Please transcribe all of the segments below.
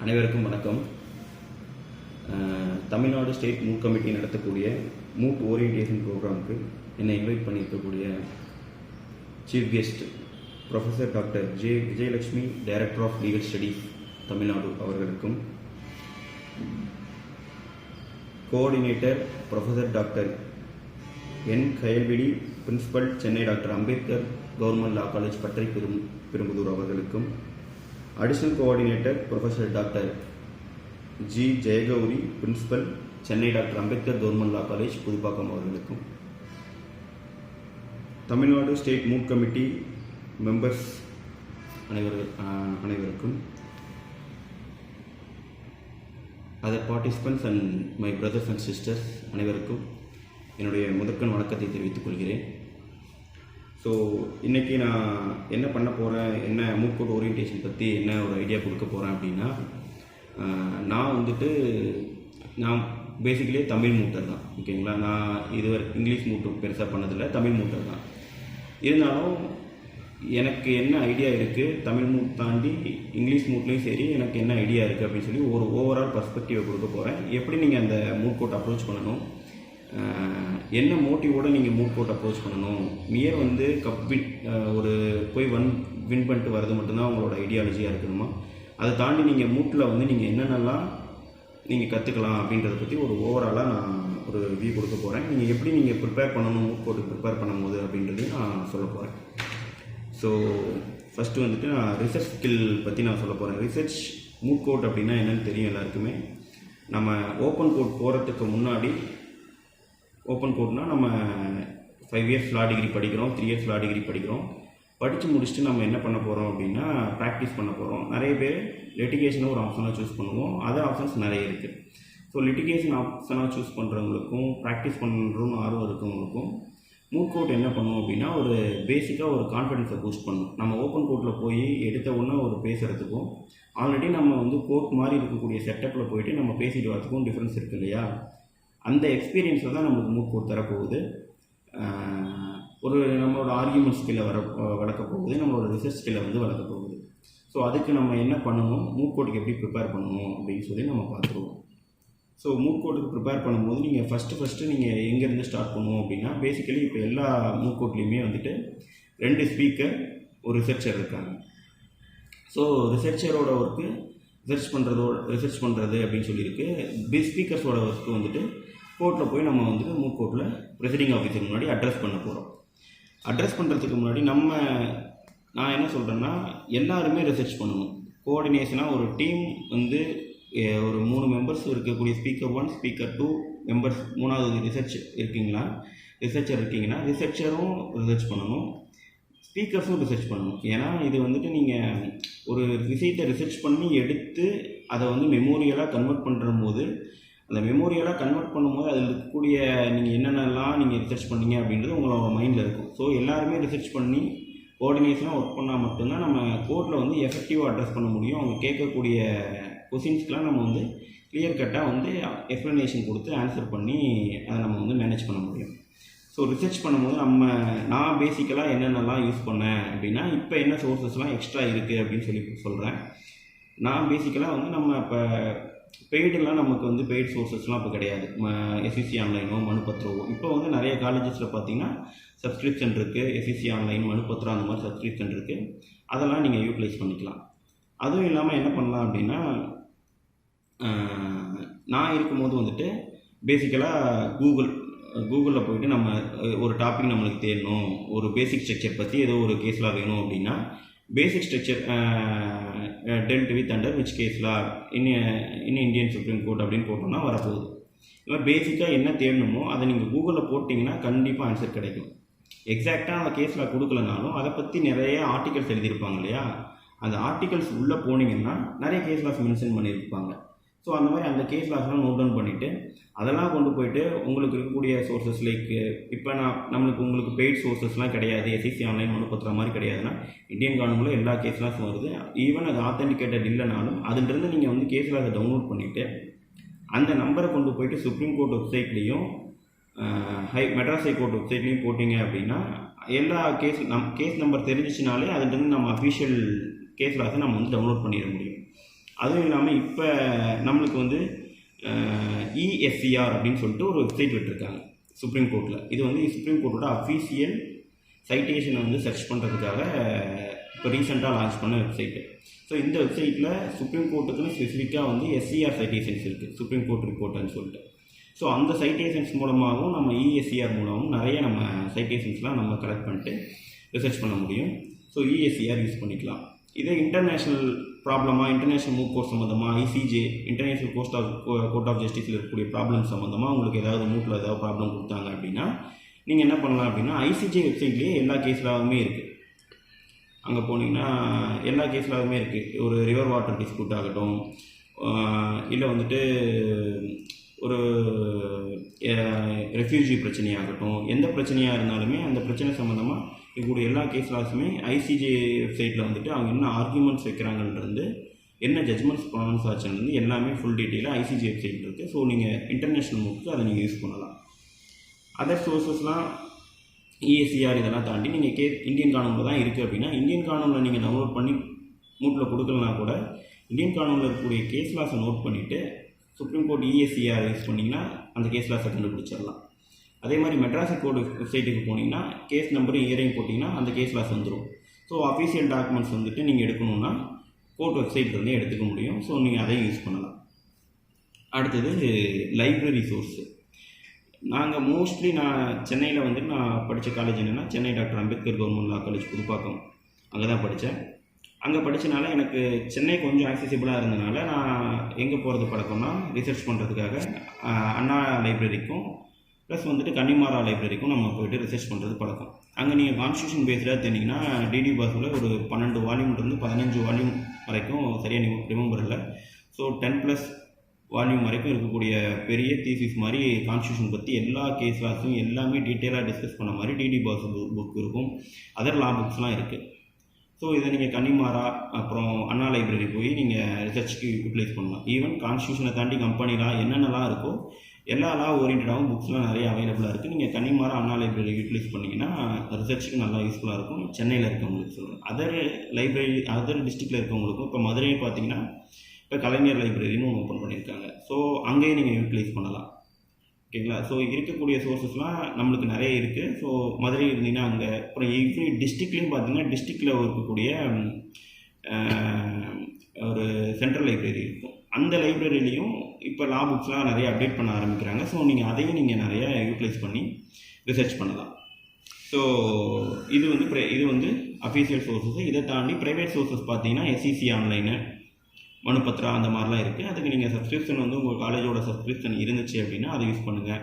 அனைவருக்கும் வணக்கம். Tamil Nadu state moot committee நடத்தக்கூடிய மூட் ஓரியன்டேஷன் ப்ரோக்ராமுக்கு என்னை இன்வைட் பண்ணியிருக்கக்கூடிய chief guest professor doctor J Vijayalakshmi, director of legal studies Tamil Nadu அவர்களுக்கும், coordinator professor doctor N Kayalvizhi, principal Chennai doctor Ambedkar government law college Pattarai Perumbudur அவர்களுக்கும், additional coordinator professor doctor G Jayagowri, principal Chennai doctor Ambedkar government law college Puduppakkam அவர்களுக்கும், Tamil Nadu state moot committee members அனைவருக்கும், other participants and my brothers and sisters அனைவருக்கும் என்னுடைய முதற்கண் வணக்கத்தை தெரிவித்துக் கொள்கிறேன். ஸோ இன்றைக்கி நான் என்ன பண்ண போகிறேன், என்ன மூட் கோர்ட் ஓரியன்டேஷன் பற்றி என்ன ஒரு ஐடியா கொடுக்க போகிறேன் அப்படின்னா, நான் பேசிக்கலி தமிழ் மூட்டர் தான். ஓகேங்களா, நான் இதுவரை இங்கிலீஷ் மூட்டு பெருசாக பண்ணதில்லை, தமிழ் மூட்டர் தான். இருந்தாலும் எனக்கு என்ன ஐடியா இருக்குது, தமிழ் மூட் தாண்டி இங்கிலீஷ் மூட்லேயும் சரி எனக்கு என்ன ஐடியா இருக்குது அப்படின்னு சொல்லி ஒரு ஓவரால் பர்ஸ்பெக்டிவை கொடுக்க போகிறேன். எப்படி நீங்கள் அந்த மூட் கோர்ட் அப்ரோச் பண்ணணும், என்ன மோட்டிவோடு நீங்கள் மூட் கோர்ட் அப்ரோச் பண்ணணும், மியர் ஒரு போய் வின் பண்ணிட்டு வர்றது மட்டும்தான் உங்களோட ஐடியாலஜியாக இருக்கணுமா, அதை தாண்டி நீங்கள் மூட்டில் நீங்கள் என்னென்னலாம் நீங்கள் கற்றுக்கலாம் அப்படின்றத பற்றி ஒரு ஓவராலாக நான் ஒரு ரிவ்யூ கொடுக்க போகிறேன். நீங்கள் எப்படி நீங்கள் ப்ரிப்பேர் பண்ணணும், மூட் கோர்ட்டுக்கு ப்ரிப்பேர் பண்ணும்போது அப்படின்றதையும் நான் சொல்ல போகிறேன். ஸோ ஃபஸ்ட்டு நான் ரிசர்ச் ஸ்கில் பற்றி நான் சொல்ல போகிறேன். ரிசர்ச் மூட் கோர்ட் அப்படின்னா என்னென்னு தெரியும் எல்லாருக்குமே. நம்ம ஓப்பன் கோர்ட் போகிறதுக்கு முன்னாடி, ஓப்பன் கோர்ட்னால் நம்ம 5 இயர்ஸ் லா டிகிரி படிக்கிறோம், 3 இயர்ஸ் லா டிகிரி படிக்கிறோம். படித்து முடிச்சுட்டு நம்ம என்ன பண்ண போகிறோம் அப்படின்னா ப்ராக்டிஸ் பண்ண போகிறோம். நிறைய பேர் லிட்டிகேஷனை ஒரு ஆப்ஷனாக சூஸ் பண்ணுவோம். அதர் ஆப்ஷன்ஸ் நிறைய இருக்குது. ஸோ லிட்டிகேஷன் ஆப்ஷனாக சூஸ் பண்ணுறவங்களுக்கும் ப்ராக்டிஸ் பண்ணுறோன்னு ஆர்வம் இருக்கவங்களுக்கும் மூட் கோர்ட் என்ன பண்ணுவோம் அப்படின்னா ஒரு பேசிக்காக ஒரு கான்ஃபிடென்ஸை பூஸ்ட் பண்ணும். நம்ம ஓப்பன் கோர்ட்டில் போய் எடுத்த உடனே ஒரு பேசுகிறதுக்கும், ஆல்ரெடி நம்ம கோர்ட் மாதிரி இருக்கக்கூடிய செட்டப்பில் போயிட்டு நம்ம பேசிட்டு வரதுக்கும் டிஃப்ரென்ஸ் இருக்குது இல்லையா. அந்த எக்ஸ்பீரியன்ஸில் தான் நம்மளுக்கு மூட் கோர்ட் தரப்போகுது. நம்மளோட ஆர்கியூமெண்ட் ஸ்கில்லை வளர்க்க போகுது, நம்மளோட ரிசர்ச் ஸ்கில்லை வளர்க்க போகுது. ஸோ அதுக்கு நம்ம என்ன பண்ணணும், மூட் கோர்ட்டுக்கு எப்படி ப்ரிப்பேர் பண்ணணும் அப்படின்னு சொல்லி நம்ம பார்த்துருவோம். ஸோ மூட் கோர்ட்டுக்கு ப்ரிப்பேர் பண்ணும்போது நீங்கள் ஃபஸ்ட்டு நீங்கள் எங்கேருந்து ஸ்டார்ட் பண்ணுவோம் அப்படின்னா, பேசிக்கலி இப்போ எல்லா மூட் கோர்ட்லேயுமே 2 ஸ்பீக்கர், ஒரு ரிசர்ச்சர் இருக்காங்க. ஸோ ரிசர்ச்சரோட ஒர்க்கு ரிசர்ச் பண்ணுறது அப்படின்னு சொல்லியிருக்கு. ஸ்பீக்கர்ஸோட ஒர்க்கு கோர்ட்டில் போய் நம்ம மூட் கோர்ட்டில் ப்ரெசிடிங் ஆஃபீஸர் முன்னாடி அட்ரஸ் பண்ண போகிறோம். அட்ரஸ் பண்ணுறதுக்கு முன்னாடி நான் என்ன சொல்கிறேன்னா, எல்லாருமே ரிசர்ச் பண்ணணும். கோஆர்டினேஷனாக ஒரு டீம் ஒரு 3 மெம்பர்ஸ் இருக்கக்கூடிய ஸ்பீக்கர் 1, ஸ்பீக்கர் 2 மெம்பர்ஸ், 3வது ரிசர்ச்சர் இருக்கீங்கன்னா ரிசர்ச்சரும் ரிசர்ச் பண்ணணும், ஸ்பீக்கர்ஸும் ரிசர்ச் பண்ணணும். ஏன்னா இது நீங்கள் ஒரு விஷயத்தை ரிசர்ச் பண்ணி எடுத்து அதை மெமோரியலாக கன்வெர்ட் பண்ணுற போது, அந்த மெமோரியலாக கன்வெர்ட் பண்ணும்போது அதில் இருக்கக்கூடிய நீங்கள் என்னென்னலாம் நீங்கள் ரிசர்ச் பண்ணீங்க அப்படின்றது உங்களோட மைண்டில் இருக்கும். ஸோ எல்லாருமே ரிசர்ச் பண்ணி கோஆர்டினேஷனாக ஒர்க் பண்ணால் மட்டும்தான் நம்ம கோர்ட்டில் எஃபெக்டிவாக அட்ரஸ் பண்ண முடியும். அவங்க கேட்கக்கூடிய கொஷின்ஸ்க்கெலாம் நம்ம கிளியர் கட்டாக எக்ஸ்ப்ளனேஷன் கொடுத்து ஆன்சர் பண்ணி அதை நம்ம மேனேஜ் பண்ண முடியும். ஸோ ரிசர்ச் பண்ணும்போது நான் பேசிக்கலாக என்னென்னலாம் யூஸ் பண்ணேன் அப்படின்னா, இப்போ என்ன சோர்ஸஸ்லாம் எக்ஸ்ட்ரா இருக்குது அப்படின்னு சொல்கிறேன். நான் பேசிக்கலாக நம்ம இப்போ பெய்டெல்லாம் நமக்கு பெய்ட் சோர்ஸஸ்லாம் இப்போ கிடையாது. எஸ்இசி ஆன்லைனோ மனுப்பத்திரவோ இப்போ நிறைய காலேஜஸில் பார்த்தீங்கன்னா சப்ஸ்கிரிப்ஷன் இருக்குது. எஸ்இசி ஆன்லைன், மனுப்பத்திரம், அந்த மாதிரி சப்ஸ்கிரிப்ஷன் இருக்குது. அதெல்லாம் நீங்கள் யூட்டிலைஸ் பண்ணிக்கலாம். அதுவும் இல்லாமல் என்ன பண்ணலாம் அப்படின்னா, நான் இருக்கும்போது பேசிக்கலாக கூகுளில் போய்ட்டு நம்ம ஒரு டாபிக் நம்மளுக்கு தேடணும், ஒரு பேசிக் ஸ்ட்ரக்சர் பற்றி ஏதோ ஒரு கேஸ்லாம் வேணும் அப்படின்னா, basic structure dealt with under which கேஸ்லாம் இந்தியன் சுப்ரீம் கோர்ட் அப்படின்னு போட்டோம்னா வரப்போகுது. இந்த மாதிரி பேசிக்காக என்ன தேடணுமோ அதை நீங்கள் கூகுளில் போட்டிங்கன்னா கண்டிப்பாக ஆன்சர் கிடைக்கும். எக்ஸாக்டாக அந்த கேஸில் கொடுக்கலனாலும் அதை பற்றி நிறைய ஆர்டிகல்ஸ் எழுதியிருப்பாங்க இல்லையா, அந்த ஆர்டிகல்ஸ் உள்ளே போனீங்கன்னா நிறைய கேஸ் லாஸ் மென்ஷன் பண்ணியிருப்பாங்க. ஸோ அந்த மாதிரி அந்த கேஸ் லாஸ்லாம் நோட் டவுன் பண்ணிவிட்டு அதெல்லாம் கொண்டு போயிட்டு உங்களுக்கு இருக்கக்கூடிய சோர்ஸஸ் லைக் இப்போ உங்களுக்கு பெய்ட் சோர்ஸஸ்லாம் கிடையாது, எஸ்இசி ஆன்லைன், மனுப்பத்திரம் மாதிரி கிடையாதுன்னா இந்தியன் கவர்மெண்ட்டில் எல்லா கேஸ் லாஸும் வருது. ஈவன் அது ஆத்தென்டிகேட்டட் இல்லைனாலும் அதிலிருந்து நீங்கள் கேஸ் லாஸை டவுன்லோட் பண்ணிவிட்டு அந்த நம்பரை கொண்டு போயிட்டு சுப்ரீம் கோர்ட் வெப்சைட்லேயும் மெட்ராஸ் ஹைகோர்ட் வெப்சைட்லேயும் போட்டிங்க அப்படின்னா எல்லா கேஸ் நம்பர் தெரிஞ்சிச்சினாலே அதிலிருந்து நம்ம அஃபிஷியல் கேஸ் லாஸை நம்ம டவுன்லோட் பண்ணிட முடியும். அதுவும் இல்லாமல் இப்போ நம்மளுக்கு வந்து ESCR அப்படின்னு சொல்லிட்டு ஒரு வெப்சைட் விட்டுருக்காங்க சுப்ரீம் கோர்ட்டில். இது வந்து சுப்ரீம் கோர்ட்டோட அஃபீஷியல் சைட்டேஷனை வந்து சர்ச் பண்ணுறதுக்காக இப்போ ரீசெண்டாக லான்ச் பண்ண வெப்சைட்டு. ஸோ இந்த வெப்சைட்டில் சுப்ரீம் கோர்ட்டுக்குன்னு ஸ்பெசிஃபிக்காக வந்து SCR சைட்டேஷன்ஸ் இருக்குது, சுப்ரீம் கோர்ட் ரிப்போர்ட்டுன்னு சொல்லிட்டு. ஸோ அந்த சைட்டேஷன்ஸ் மூலமாகவும் நம்ம ESCR மூலமும் நிறைய நம்ம சைட்டேஷன்ஸ்லாம் நம்ம கலெக்ட் பண்ணிட்டு ரிசர்ச் பண்ண முடியும். ஸோ ESCR யூஸ் பண்ணிக்கலாம். இதே இன்டர்நேஷ்னல் ப்ராப்ளமாக, இன்டர்நேஷ்னல் மூவ் கோர்ட் சம்மந்தமாக, ICJ இன்டர்நேஷ்னல் கோர்ட் ஆஃப் ஜஸ்டிஸில் இருக்கக்கூடிய ப்ராப்ளம் சம்மந்தமாக உங்களுக்கு ஏதாவது மூட்டில் ஏதாவது ப்ராப்ளம் கொடுத்தாங்க அப்படின்னா நீங்கள் என்ன பண்ணலாம் அப்படின்னா ICJ வெப்சைட்லேயே எல்லா கேஸ்லாகவுமே இருக்குது. அங்கே போனீங்கன்னா எல்லா கேஸ்லாகவுமே இருக்குது. ஒரு ரிவர் வாட்டர் டிஸ்பியூட் ஆகட்டும், இல்லை வந்துட்டு ஒரு ரெஃப்யூஜி பிரச்சனையாகட்டும், எந்த பிரச்சனையாக இருந்தாலுமே அந்த பிரச்சனை சம்மந்தமாக இருக்கக்கூடிய எல்லா கேஸ்லாஸுமே ICJ வெப்சைட்டில் வந்துட்டு அவங்க என்ன ஆர்குமெண்ட்ஸ் வைக்கிறாங்கன்றது, என்ன ஜட்ஜ்மெண்ட்ஸ் ப்ரொனவுன்ஸ் ஆச்சுன்றது எல்லாமே ஃபுல் டீட்டெயிலாக ICJ வெப்சைட் இருக்குது. ஸோ நீங்கள் இன்டர்நேஷ்னல் மூவ்க்கு அதை நீங்கள் யூஸ் பண்ணலாம். அதர் சோர்ஸஸ்லாம் ESCR இதெல்லாம் தாண்டி நீங்கள் இந்தியன் கானூனில் தான் இருக்குது அப்படின்னா இந்தியன் கானூனில் நீங்கள் டவுன்லோட் பண்ணி மூட்டில் கொடுக்கலனா கூட இந்தியன் கானூனில் இருக்கக்கூடிய கேஸ் லாஸை நோட் பண்ணிவிட்டு சுப்ரீம் கோர்ட் ESCR யூஸ் பண்ணிங்கன்னா அந்த கேஸ் லாஸை கண்டுபிடிச்சிடலாம். அதே மாதிரி மெட்ராஸ் கோர்ட் வெப்சைட்டுக்கு போனீங்கன்னா கேஸ் நம்பரும் இயரையும் போட்டிங்கன்னா அந்த கேஸ் லாஸ் வந்துடும். ஸோ அஃபீஷியல் டாக்குமெண்ட்ஸ் வந்துட்டு நீங்கள் எடுக்கணுன்னா கோர்ட் வெப்சைட்லேருந்தே எடுத்துக்க முடியும். ஸோ நீங்கள் அதையும் யூஸ் பண்ணலாம். அடுத்தது லைப்ரரி சோர்ஸு. நாங்கள் மோஸ்ட்லி சென்னையில் வந்துட்டு நான் படித்த காலேஜ் என்னென்னா Chennai doctor Ambedkar government law college Pudupakkam, அங்கே தான் படித்தேன். அங்கே படித்தனால எனக்கு சென்னை கொஞ்சம் ஆக்சசிபிளாக இருந்தனால நான் எங்கே போகிறது பழக்கம்னா ரிசர்ச் பண்ணுறதுக்காக அண்ணா லைப்ரரிக்கும் ப்ளஸ் வந்துட்டு கன்னிமாரா லைப்ரரிக்கும் நம்ம போய்ட்டு ரிசர்ச் பண்ணுறது பழக்கம். அங்கே நீங்கள் கான்ஸ்டியூஷன் பேஸ்டாக தெரிஞ்சிங்கன்னா டிடி பாஸில் ஒரு 12 வால்யூம்லேருந்து 15 வால்யூம் வரைக்கும் சரியாக ரிமெம்பர் இல்லை. ஸோ 10+ வால்யூம் வரைக்கும் இருக்கக்கூடிய பெரிய தீசிஸ் மாதிரி கான்ஸ்டியூஷன் பற்றி எல்லா கேஸ் லாஸும் எல்லாமே டீட்டெயிலாக டிஸ்கஸ் பண்ண மாதிரி டிடி பாஸ் புக் இருக்கும். அதர் லா புக்ஸ்லாம் இருக்குது. ஸோ இதை நீங்கள் கன்னிமாரா அப்புறம் அண்ணா லைப்ரரி போய் நீங்கள் ரிசர்ச்சுக்கு யூட்டிலைஸ் பண்ணலாம். ஈவன் கான்ஸ்டியூஷனை தாண்டி கம்பெனி லா என்னென்னலாம் இருக்கோ எல்லா லா ஓரியன்டாகவும் புக்ஸ்லாம் நிறைய அவைலபிளாக இருக்குது. நீங்கள் கன்னிமாரா அண்ணா லைப்ரரி யூட்டிலைஸ் பண்ணிங்கன்னா ரிசர்ச்சுக்கு நல்லா யூஸ்ஃபுல்லாக இருக்கும். சென்னையில் இருக்கவங்களுக்கு சொல்கிறேன். அதர் டிஸ்ட்ரிக்டில் இருக்கவங்களுக்கும் இப்போ மதுரையை பார்த்தீங்கன்னா இப்போ கலைஞர் லைப்ரரின்னு ஒன்று ஓப்பன் பண்ணியிருக்காங்க. ஸோ அங்கேயும் நீங்கள் யூட்டிலைஸ் பண்ணலாம். ஓகேங்களா? ஸோ இருக்கக்கூடிய சோர்ஸஸ்லாம் நம்மளுக்கு நிறைய இருக்குது. ஸோ மதுரை இருந்தீங்கன்னா அங்கே, அப்புறம் எவ்ரி டிஸ்ட்ரிக்ட்லேயும் பார்த்தீங்கன்னா டிஸ்ட்ரிக்டில் இருக்கக்கூடிய ஒரு சென்ட்ரல் லைப்ரரி இருக்கும். அந்த லைப்ரரிலையும் இப்போ லா புக்ஸ்லாம் நிறைய அப்டேட் பண்ண ஆரம்பிக்கிறாங்க. ஸோ நீங்கள் அதையும் நீங்கள் நிறைய யூட்டிலைஸ் பண்ணி ரிசர்ச் பண்ணலாம். ஸோ இது வந்து அஃபீஷியல் சோர்ஸஸ். இதை தாண்டி ப்ரைவேட் சோர்ஸஸ் பார்த்தீங்கன்னா SEC ஆன்லைனு, மனுபத்ரா அந்த மாதிரிலாம் இருக்குது. அதுக்கு நீங்கள் சப்ஸ்கிரிப்ஷன் வந்து உங்கள் காலேஜோட சப்ஸ்கிரிப்ஷன் இருந்துச்சு அப்படின்னா அதை யூஸ் பண்ணுங்கள்.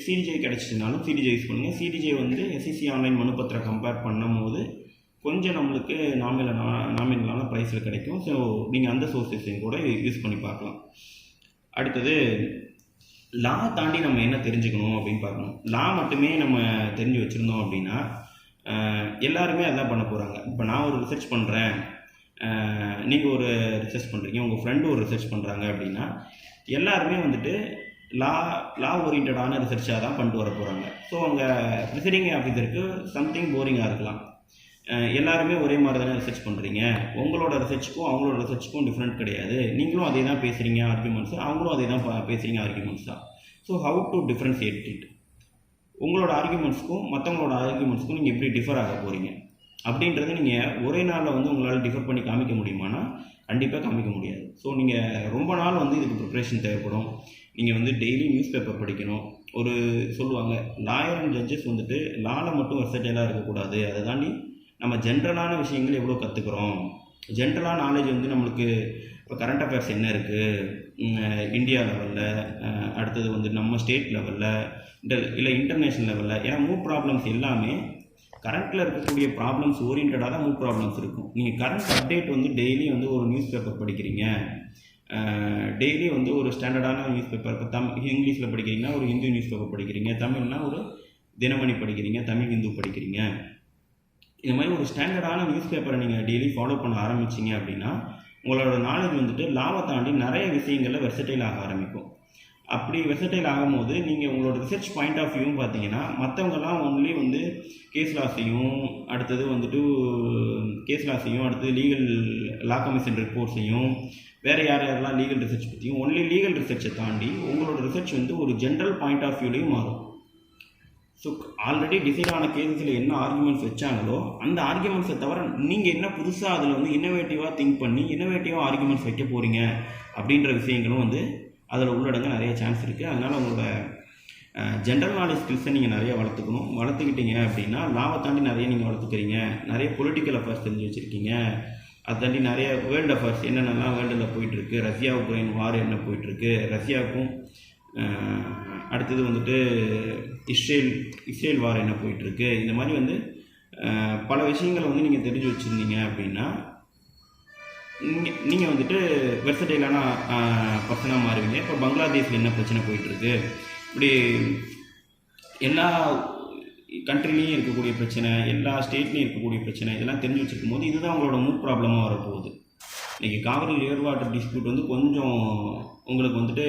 சிடிஜே கிடச்சிச்சினாலும் சிடிஜே யூஸ் பண்ணுங்கள். சிடிஜே வந்து SEC ஆன்லைன் மனுபத்ரா கம்பேர் பண்ணும்போது கொஞ்சம் நம்மளுக்கு நாமினலான ப்ரைஸில் கிடைக்கும். ஸோ நீங்கள் அந்த சோர்ஸஸையும் கூட யூஸ் பண்ணி பார்க்கலாம். அடுத்தது லா தாண்டி நம்ம என்ன தெரிஞ்சுக்கணும் அப்படின்னு பார்க்கணும். லா மட்டுமே நம்ம தெரிஞ்சு வச்சுருந்தோம் அப்படின்னா எல்லாருமே அதான் பண்ண போகிறாங்க. இப்போ நான் ஒரு ரிசர்ச் பண்ணுறேன், நீங்கள் ஒரு ரிசர்ச் பண்ணுறீங்க, உங்கள் ஃப்ரெண்டு ஒரு ரிசர்ச் பண்ணுறாங்க அப்படின்னா எல்லாருமே வந்துட்டு லா ஓரியன்டான ரிசர்ச்சாக தான் பண்ணிட்டு வர போகிறாங்க. ஸோ அங்கே ப்ரிசைடிங் ஆஃபீஸருக்கு சம்திங் போரிங்காக இருக்கலாம். எல்லாருமே ஒரே மாதிரி தானே ரிசர்ச் பண்ணுறீங்க, உங்களோட ரிசர்ச்சுக்கும் அவங்களோட ரிசர்ச்சுக்கும் டிஃப்ரெண்ட் கிடையாது, நீங்களும் அதே தான் பேசுகிறீங்க ஆர்குமெண்ட்ஸ், அவங்களும் அதே தான் பேசுகிறீங்க ஆர்குமெண்ட்ஸ் தான். So how to differentiate it, உங்களோட ஆர்குமெண்ட்ஸ்க்கும் மற்றவங்களோட ஆர்குமெண்ட்ஸ்க்கும் நீங்கள் எப்படி டிஃபர் ஆக போகிறீங்க அப்படின்றத நீங்கள் ஒரே நாளில் வந்து உங்களால் டிஃபர் பண்ணி காமிக்க முடியுமானா கண்டிப்பாக காமிக்க முடியாது. ஸோ நீங்கள் ரொம்ப நாள் வந்து இதுக்கு ப்ரிப்ரேஷன் தேவைப்படும். நீங்கள் வந்து டெய்லி நியூஸ் பேப்பர் படிக்கணும். ஒரு சொல்லுவாங்க லாயர் அண்ட் ஜட்ஜஸ் வந்துட்டு லாவில் மட்டும் வெர்சடைலாக இருக்கக்கூடாது, அதை தாண்டி நம்ம ஜென்ரலான விஷயங்கள் எவ்வளோ கற்றுக்குறோம், ஜென்ரலான நாலேஜ் வந்து நம்மளுக்கு இப்போ கரண்ட் அஃபேர்ஸ் என்ன இருக்குது இந்தியா லெவலில், அடுத்தது வந்து நம்ம ஸ்டேட் லெவலில் இல்லை இன்டர்நேஷ்னல் லெவலில். ஏன்னா மூவ் ப்ராப்ளம்ஸ் எல்லாமே கரண்ட்டில் இருக்கக்கூடிய ப்ராப்ளம்ஸ் ஓரியன்டாக தான் மூவ் ப்ராப்ளம்ஸ் இருக்கும். நீங்கள் கரண்ட் அப்டேட் வந்து டெய்லி வந்து ஒரு நியூஸ் பேப்பர் படிக்கிறீங்க, டெய்லி வந்து ஒரு ஸ்டாண்டர்டான நியூஸ் பேப்பர், இப்போ இங்கிலீஷில் படிக்கிறீங்கன்னா ஒரு ஹிந்து நியூஸ் பேப்பர் படிக்கிறீங்க, தமிழ்னா ஒரு தினமணி படிக்கிறீங்க, தமிழ் ஹிந்து படிக்கிறீங்க, இது மாதிரி ஒரு ஸ்டாண்டர்டான நியூஸ் பேப்பரை நீங்கள் டெய்லி ஃபாலோ பண்ண ஆரம்பிச்சிங்க அப்படின்னா உங்களோட நாலேஜ் வந்துட்டு லாவை தாண்டி நிறைய விஷயங்களில் வெர்சடைல் ஆக ஆரம்பிக்கும். அப்படி வெர்சடைல் ஆகும்போது நீங்கள் உங்களோட ரிசர்ச் பாயிண்ட் ஆஃப் வியூவும் பார்த்தீங்கன்னா மற்றவங்கெல்லாம் ஒன்லி வந்து கேஸ் லாஸையும் அடுத்தது வந்துட்டு அடுத்தது லா கமிஷன் ரிப்போர்ட்ஸையும் வேறு யாரெல்லாம் லீகல் ரிசர்ச் பற்றியும் ஒன்லி லீகல் ரிசர்ச்சை தாண்டி உங்களோட ரிசர்ச் வந்து ஒரு ஜென்ரல் பாயிண்ட் ஆஃப் வியூலையும் மாறும். ஸோ ஆல்ரெடி டிசைட் ஆன கேஸஸில் என்ன ஆர்குமெண்ட்ஸ் வச்சாங்களோ அந்த ஆர்குமெண்ட்ஸை தவிர நீங்கள் என்ன புதுசாக அதில் வந்து இன்னோவேட்டிவாக திங்க் பண்ணி இன்னோவேட்டிவாக ஆர்குமெண்ட்ஸ் வைக்க போகிறீங்க அப்படின்ற விஷயங்களும் வந்து அதில் உள்ளடங்க நிறைய சான்ஸ் இருக்குது. அதனால் உங்களோட ஜென்ரல் நாலேஜ் ஸ்கில்ஸை நீங்கள் நிறைய வளர்த்துக்கிட்டீங்க அப்படின்னா லாவை தாண்டி நிறைய நீங்கள் வளர்த்துக்கிறீங்க. நிறைய பொலிட்டிக்கல் அஃபேர்ஸ் தெரிஞ்சு வச்சுருக்கீங்க. அதை தாண்டி நிறைய வேர்ல்டு அஃபேர்ஸ் என்னென்னலாம் வேர்ல்டில் போயிட்டுருக்கு, ரஷ்யா உக்ரைன் வார் என்ன போயிட்டுருக்கு, ரஷ்யாவுக்கும் அடுத்தது வந்துட்டு இஸ்ரேல் வார் என்ன போயிட்டுருக்கு, இந்த மாதிரி வந்து பல விஷயங்களை வந்து நீங்கள் தெரிஞ்சு வச்சுருந்தீங்க அப்படின்னா நீங்கள் வந்துட்டு வெர்சடைலான பர்சனாக மாறுவீங்க. இப்போ பங்களாதேஷில் என்ன பிரச்சனை போயிட்டுருக்கு, இப்படி எல்லா கண்ட்ரிலையும் இருக்கக்கூடிய பிரச்சனை, எல்லா ஸ்டேட்லேயும் இருக்கக்கூடிய பிரச்சனை இதெல்லாம் தெரிஞ்சு வச்சுருக்கும் போது இதுதான் உங்களோட மூட் ப்ராப்ளமாக வரப்போகுது. இன்றைக்கி காவிரி ரிவர் வாட்டர் டிஸ்பியூட் வந்து கொஞ்சம் உங்களுக்கு வந்துட்டு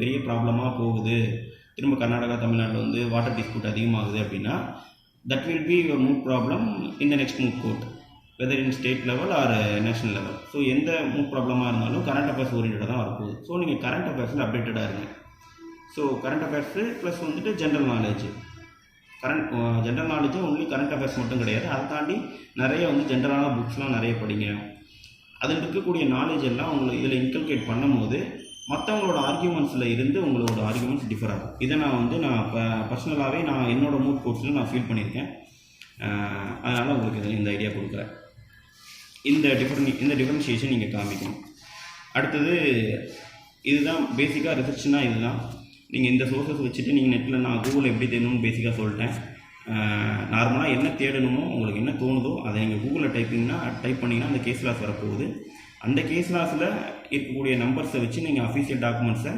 பெரிய ப்ராப்ளமாக போகுது, திரும்ப கர்நாடகா தமிழ்நாட்டில் வந்து வாட்டர் டிஸ்பியூட் அதிகமாகுது அப்படின்னா that will be your moot problem in the next moot court whether in state level or national level. So எந்த மூட் ப்ராப்ளமாக இருந்தாலும் கரண்ட் அஃபேர்ஸ் ஓரியன்டாக தான் வரப்போகுது. ஸோ நீங்கள் கரண்ட் அஃபேர்ஸில் அப்டேட்டடாக இருங்க. ஸோ கரண்ட் அஃபேர்ஸு ப்ளஸ் வந்துட்டு general knowledge only current affairs மட்டும் கிடையாது. அதை தாண்டி நிறைய வந்து ஜென்ரலான புக்ஸ்லாம் நிறைய படிங்க. அதில் இருக்கக்கூடிய நாலேஜ் எல்லாம் உங்களுக்கு இதில் இன்கல்கேட் பண்ணும்போது மற்றவங்களோட ஆர்கியூமெண்ட்ஸில் இருந்து உங்களோட ஆர்கியூமெண்ட்ஸ் டிஃபர் ஆகும். இதை நான் பர்சனலாகவே என்னோடய மூட் கோர்ஸில் நான் ஃபீல் பண்ணியிருக்கேன். அதனால் உங்களுக்கு இந்த ஐடியா கொடுக்குறேன். இந்த டிஃபரன்ஷியேஷன் நீங்கள் காமிக்கணும். அடுத்தது இதுதான் பேசிக்காக ரிசர்ச்னால் இதுதான். நீங்கள் இந்த சோர்ஸஸ் வச்சுட்டு நீங்கள் நெட்டில் நான் கூகுளில் எப்படி தேடணும்னு பேசிக்காக சொல்லிட்டேன். நார்மலாக என்ன தேடணுமோ உங்களுக்கு என்ன தோணுதோ அதை நீங்கள் கூகுளில் டைப் பண்ணிங்கன்னா அந்த கேஸ் லாஸ் வரப்போகுது. அந்த கேஸ் லாஸில் இருக்கக்கூடிய நம்பர்ஸை வச்சு நீங்கள் அஃபீஷியல் டாக்குமெண்ட்ஸை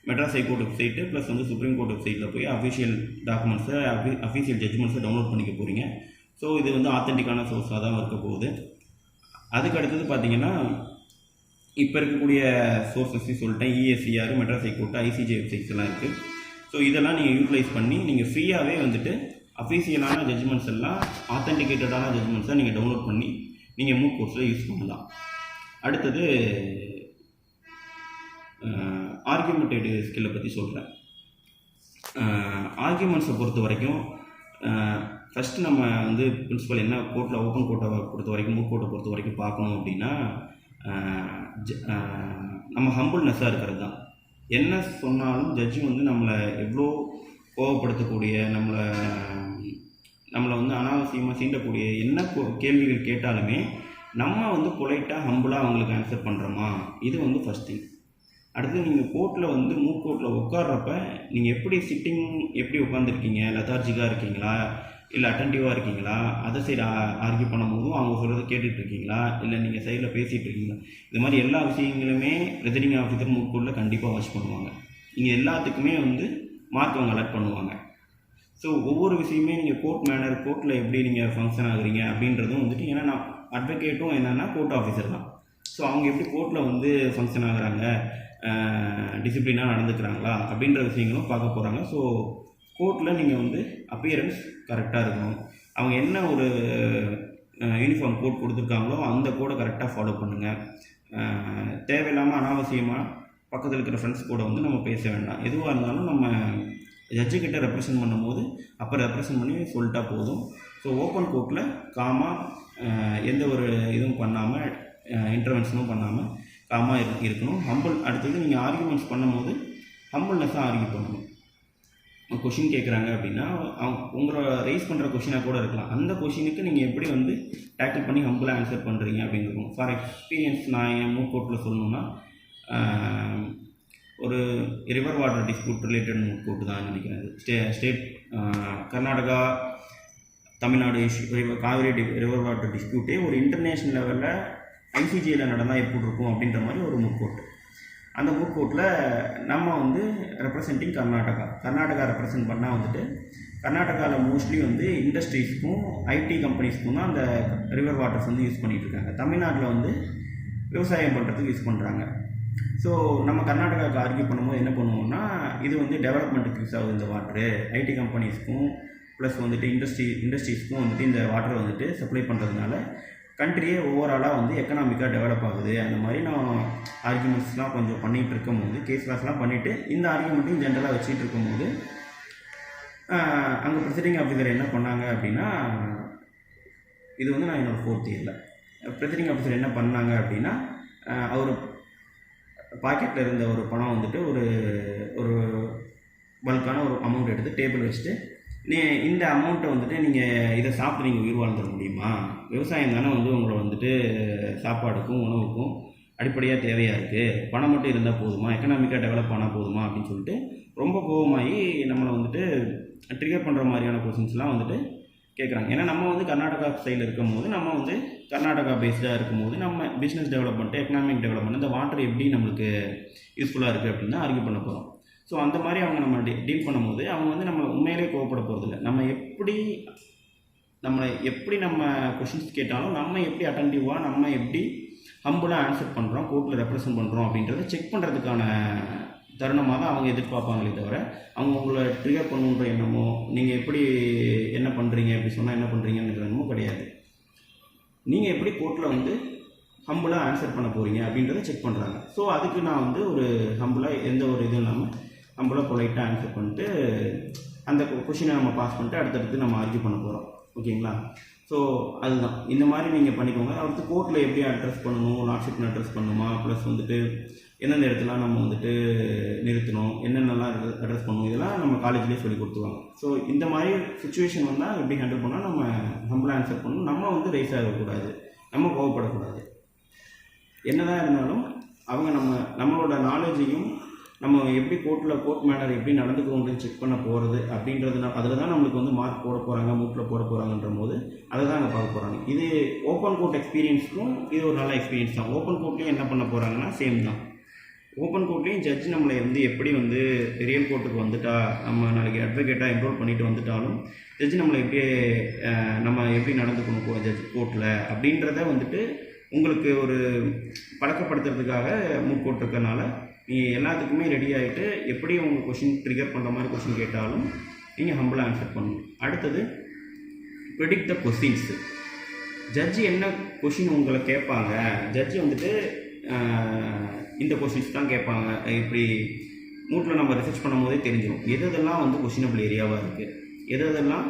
மெட்ராஸ் ஹைகோர்ட் வெப்சைட்டு ப்ளஸ் வந்து சுப்ரீம் கோர்ட் வெப்சைட்டில் போய் அஃபீஷியல் டாக்குமெண்ட்ஸை அஃபீஷியல் ஜட்ஜ்மெண்ட்ஸை டவுன்லோட் பண்ணிக்க போகிறீங்க. ஸோ இது வந்து ஆத்தென்டிக்கான சோர்ஸாக தான் இருக்க போகுது. அதுக்கு அடுத்தது பார்த்தீங்கன்னா இப்போ இருக்கக்கூடிய சோர்ஸஸையும் சொல்லிட்டேன். ESCR, Madras high court, ICJ websites எல்லாம் இருக்குது. ஸோ இதெல்லாம் நீங்கள் யூட்டிலைஸ் பண்ணி நீங்கள் ஃப்ரீயாகவே வந்துட்டு அஃபீஷியலான ஜட்ஜ்மெண்ட்ஸ் எல்லாம் ஆத்தென்டிகேட்டடான ஜட்ஜ்மெண்ட்ஸை நீங்கள் டவுன்லோட் பண்ணி நீங்கள் மூட் கோர்ஸில் யூஸ் பண்ணலாம். அடுத்தது ஆர்கியூமெண்டேட்டிவ் ஸ்கில்லை பற்றி சொல்கிறேன். ஆர்கியூமெண்ட்ஸை பொறுத்த வரைக்கும் ஃபஸ்ட்டு நம்ம வந்து பிரின்சிபல் என்ன கோர்ட்டில் ஓப்பன் கோர்ட்டை பொறுத்த வரைக்கும் மூட் கோர்ட்டை பொறுத்த வரைக்கும் பார்க்கணும் அப்படின்னா நம்ம ஹம்பிள்னஸ்ஸாக இருக்கிறது தான். என்ன சொன்னாலும் ஜட்ஜி வந்து நம்மளை எவ்வளோ கோவப்படுத்தக்கூடிய நம்மளை வந்து அனாவசியமாக சீண்டக்கூடிய என்ன கேள்விகள் கேட்டாலுமே நம்ம வந்து பொலைட்டாக ஹம்பிளாக அவங்களுக்கு ஆன்சர் பண்ணுறோமா, இது வந்து ஃபஸ்ட் திங். அடுத்து நீங்கள் கோர்ட்டில் வந்து மூட் கோர்ட்டில் உட்கார்றப்ப நீங்கள் எப்படி உட்காந்துருக்கீங்க, லெதார்ஜிக்காக இருக்கீங்களா இல்லை அட்டென்டிவாக இருக்கீங்களா, அதர் சைடு ஆர்கியூ பண்ணும்போதும் அவங்க சொல்கிறத கேட்டுட்ருக்கீங்களா இல்லை நீங்கள் சைடில் பேசிகிட்டு இருக்கீங்களா, இது மாதிரி எல்லா விஷயங்களுமே ப்ரிசைடிங் ஆஃபீஸர் மூட் கோர்ட்டில் கண்டிப்பாக வாட்ச் பண்ணுவாங்க. நீங்கள் எல்லாத்துக்குமே வந்து மார்க் அவங்க அலர்ட் பண்ணுவாங்க. ஸோ ஒவ்வொரு விஷயமே நீங்கள் கோர்ட்டில் எப்படி நீங்கள் ஃபங்க்ஷன் ஆகுறீங்க அப்படின்றதும் வந்துட்டு, ஏன்னா நான் அட்வொகேட்டும் என்னென்னா கோர்ட் ஆஃபீஸர் தான். ஸோ அவங்க எப்படி கோர்ட்டில் வந்து ஃபங்க்ஷன் ஆகுறாங்க, டிசிப்ளினாக நடந்துக்கிறாங்களா அப்படின்ற விஷயங்களும் பார்க்க போகிறாங்க. ஸோ கோர்ட்டில் நீங்கள் வந்து அப்பியரன்ஸ் கரெக்டாக இருக்கணும். அவங்க என்ன ஒரு யூனிஃபார்ம் கோட் கொடுத்துருக்காங்களோ அந்த கோடை கரெக்டாக ஃபாலோ பண்ணுங்கள். தேவையில்லாமல் அனாவசியமாக பக்கத்தில் இருக்கிற ஃப்ரெண்ட்ஸ் கூட வந்து நம்ம பேச வேண்டாம். எதுவாக இருந்தாலும் நம்ம ஜட்ஜுக்கிட்ட ரெப்ரசன்ட் பண்ணும்போது அப்போ ரெப்ரசன்ட் பண்ணி சொல்லிட்டா போதும். ஸோ ஓப்பன் கோர்ட்டில் காமாக எந்த ஒரு இதுவும் பண்ணாமல் இன்டர்வென்ஷனும் பண்ணாமல் காமாக இருக்கணும். அடுத்தது நீங்கள் ஆர்கியூமெண்ட்ஸ் பண்ணும்போது ஹம்பிள்னஸ்ஸாக ஆர்கியூ பண்ணணும். கொஷின் கேட்குறாங்க அப்படின்னா உங்களை ரைஸ் பண்ணுற கொஷினாக கூட இருக்கலாம். அந்த கொஷினுக்கு நீங்கள் எப்படி வந்து டேக்கிள் பண்ணி ஹம்பிளாக ஆன்சர் பண்ணுறீங்க அப்படின்னு இருக்கும். ஃபார் எக்ஸ்பீரியன்ஸ் நான் என் மூட் கோர்ட்டில் சொல்லணுன்னா ஒரு river water dispute related moot court தான் நினைக்கிறேன். State Karnataka Tamil Nadu Kaveri river water டிஸ்பியூட்டே ஒரு இன்டர்நேஷ்னல் லெவலில் ICJயில் நடந்தால் எப்படி இருக்கும் அப்படின்ற மாதிரி ஒரு மூட் கோர்ட்டு. அந்த மூட் கோர்ட்டில் நம்ம வந்து ரெப்ரசன்டிங் கர்நாடகா ரெப்ரசன்ட் பண்ணால் வந்துட்டு கர்நாடகாவில் மோஸ்ட்லி வந்து இண்டஸ்ட்ரீஸ்க்கும் IT கம்பெனிஸ்க்கும் தான் அந்த ரிவர் வாட்டர்ஸ் வந்து யூஸ் பண்ணிகிட்டு இருக்காங்க. தமிழ்நாட்டில் வந்து விவசாயம் பண்ணுறதுக்கு யூஸ் பண்ணுறாங்க. ஸோ நம்ம கர்நாடகாவுக்கு ஆர்கியூ பண்ணும்போது என்ன பண்ணுவோம்னா, இது வந்து டெவலப்மெண்ட்டுக்கு யூஸ் ஆகுது இந்த வாட்ரு, ஐடி கம்பெனிஸ்க்கும் ப்ளஸ் வந்துட்டு இண்டஸ்ட்ரீஸ்க்கும் வந்துட்டு இந்த வாட்டர் வந்துட்டு சப்ளை பண்ணுறதுனால கண்ட்ரியே ஓவராலாக வந்து எக்கனாமிக்காக டெவலப் ஆகுது. அந்த மாதிரி நான் ஆர்கியூமெண்ட்ஸ்லாம் கொஞ்சம் பண்ணிகிட்டு இருக்கும்போது, கேஸ் லாஸ்லாம் பண்ணிவிட்டு இந்த ஆர்கியூமெண்ட்டையும் ஜென்ரலாக வச்சுட்டு இருக்கும்போது அங்கே ப்ரிசைடிங் ஆஃபீஸர் என்ன பண்ணாங்க அப்படின்னா, இது வந்து நான் என்னோடய 4th இயரில் ப்ரிசைடிங் ஆஃபீஸர் என்ன பண்ணாங்க அப்படின்னா, அவர் பாக்கெட்டில் இருந்த ஒரு பணம் வந்துட்டு ஒரு பல்கான ஒரு அமௌண்ட் எடுத்து டேபிள் வச்சுட்டு, இந்த அமௌண்ட்டை வந்துட்டு நீங்கள் இதை சாப்பிட்டு நீங்கள் உயிர் வாழ்ந்துட முடியுமா? விவசாயம் தானே வந்து உங்களை வந்துட்டு சாப்பாடுக்கும் உணவுக்கும் அடிப்படையாக தேவையாக இருக்குது, பணம் மட்டும் இருந்தால் போதுமா, எக்கனாமிக்காக டெவலப் ஆனால் போதுமா அப்படின்னு சொல்லிட்டு ரொம்ப கோபமாகி நம்மளை வந்துட்டு ட்ரிகர் பண்ணுற மாதிரியான கொஸ்டின்ஸ்லாம் வந்துட்டு கேட்குறாங்க. ஏன்னா நம்ம வந்து கர்நாடகா சைடில் இருக்கும்போது, நம்ம வந்து கர்நாடகா பேஸ்டாக இருக்கும்போது நம்ம பிஸ்னஸ் டெவலப்மெண்ட்டு, எக்கனாமிக் டெவலப்மெண்ட், இந்த வாட்டர் எப்படி நம்மளுக்கு யூஸ்ஃபுல்லாக இருக்குது அப்படின்னு தான் ஆர்கியூ பண்ண போகிறோம். ஸோ அந்த மாதிரி அவங்க நம்ம டீல் பண்ணும்போது அவங்க வந்து நம்மளை உண்மையிலே கோவப்பட போகிறதில்ல. நம்மளை எப்படி நம்ம கொஷின்ஸ் கேட்டாலும் நம்ம எப்படி அட்டென்டிவாக, நம்ம எப்படி ஹம்பிளாக ஆன்சர் பண்ணுறோம், கோர்ட்டில் ரெப்ரசன்ட் பண்ணுறோம் அப்படின்றத செக் பண்ணுறதுக்கான தருணமாக தான் அவங்க எதிர்பார்ப்பாங்களே தவிர, அவங்க உங்களை ட்ரிகர் பண்ணுன்ற எண்ணமோ, நீங்கள் எப்படி என்ன பண்ணுறீங்க இப்படி சொன்னால் என்ன பண்ணுறீங்கன்னு எண்ணமோ கிடையாது. நீங்கள் எப்படி கோர்ட்டில் வந்து ஹம்பிளாக ஆன்சர் பண்ண போகிறீங்க அப்படின்றத செக் பண்ணுறாங்க. ஸோ அதுக்கு நான் வந்து ஒரு ஹம்பிளாக எந்த ஒரு இதுவும் இல்லாமல் ஹம்பிளாக பொலைட்டாக ஆன்சர் பண்ணிட்டு அந்த கொஷினை நம்ம பாஸ் பண்ணிட்டு அடுத்தடுத்து நம்ம ஆர்கியூ பண்ண போகிறோம். ஓகேங்களா? ஸோ அதுதான் இந்த மாதிரி நீங்கள் பண்ணிக்கோங்க. அடுத்து கோர்ட்டில் எப்படி அட்ரஸ் பண்ணணும், லார்ட்ஷிப்னு அட்ரஸ் பண்ணணுமா, ப்ளஸ் வந்துட்டு எந்தெந்த இடத்துலாம் நம்ம வந்துட்டு நிறுத்தணும், என்னென்னலாம் அட்ரஸ் பண்ணணும், இதெல்லாம் நம்ம காலேஜ்லேயே சொல்லி கொடுத்துருவாங்க. ஸோ இந்த மாதிரி சுச்சுவேஷன் வந்தால் எப்படி ஹேண்டில் பண்ணால் நம்ம ஹம்பிளாக ஆன்சர் பண்ணணும், நம்ம வந்து ரைஸ் ஆகக்கூடாது, நம்ம கோவப்படக்கூடாது. என்னதான் இருந்தாலும் அவங்க நம்மளோட நாலேஜையும் நம்ம எப்படி கோர்ட் மேனர் எப்படி நடந்துக்கிறோம்னு செக் பண்ண போகிறது அப்படின்றதுனால அதில் தான் நம்மளுக்கு வந்து மார்க் போட போகிறாங்க, மூட்டில் போட போகிறாங்கன்ற போது அதை தான் அங்கே பார்க்க போகிறாங்க. இது ஓப்பன் கோர்ட் எக்ஸ்பீரியன்ஸ்க்கும் இது ஒரு நல்ல எக்ஸ்பீரியன்ஸ் தான். ஓப்பன் கோர்ட்லேயும் என்ன பண்ண போகிறாங்கன்னா சேம் தான். ஓப்பன் கோர்ட்லேயும் ஜட்ஜ் நம்மளை வந்து எப்படி வந்து ரியல் கோர்ட்டுக்கு வந்துட்டா, நம்ம நாளைக்கு அட்வொகேட்டாக என்ரோல் பண்ணிட்டு வந்துட்டாலும் ஜட்ஜ் நம்மளை நம்ம எப்படி நடந்துக்கணும் ஜட்ஜ் கோர்ட்டில் அப்படின்றத வந்துட்டு உங்களுக்கு ஒரு பழக்கப்படுத்துறதுக்காக மூக்கோட்டு இருக்கனால நீங்கள் எல்லாத்துக்குமே ரெடி ஆகிட்டு எப்படி உங்கள் கொஷின் ட்ரிகர் பண்ணுற மாதிரி கொஷின் கேட்டாலும் நீங்கள் ஹம்பிளாக ஆன்சர் பண்ணணும். அடுத்தது ப்ரெடிக்ட் த கொஸ்டின்ஸு. ஜட்ஜி என்ன கொஷின் உங்களை கேட்பாங்க, ஜட்ஜி வந்துட்டு இந்த கொஷின்ஸ் தான் கேட்பாங்க. இப்படி மூட்டில் நம்ம ரிசர்ச் பண்ணும் போதே தெரிஞ்சிடும் எதெல்லாம் வந்து கொஷினபிள் ஏரியாவாக இருக்குது, எதெல்லாம்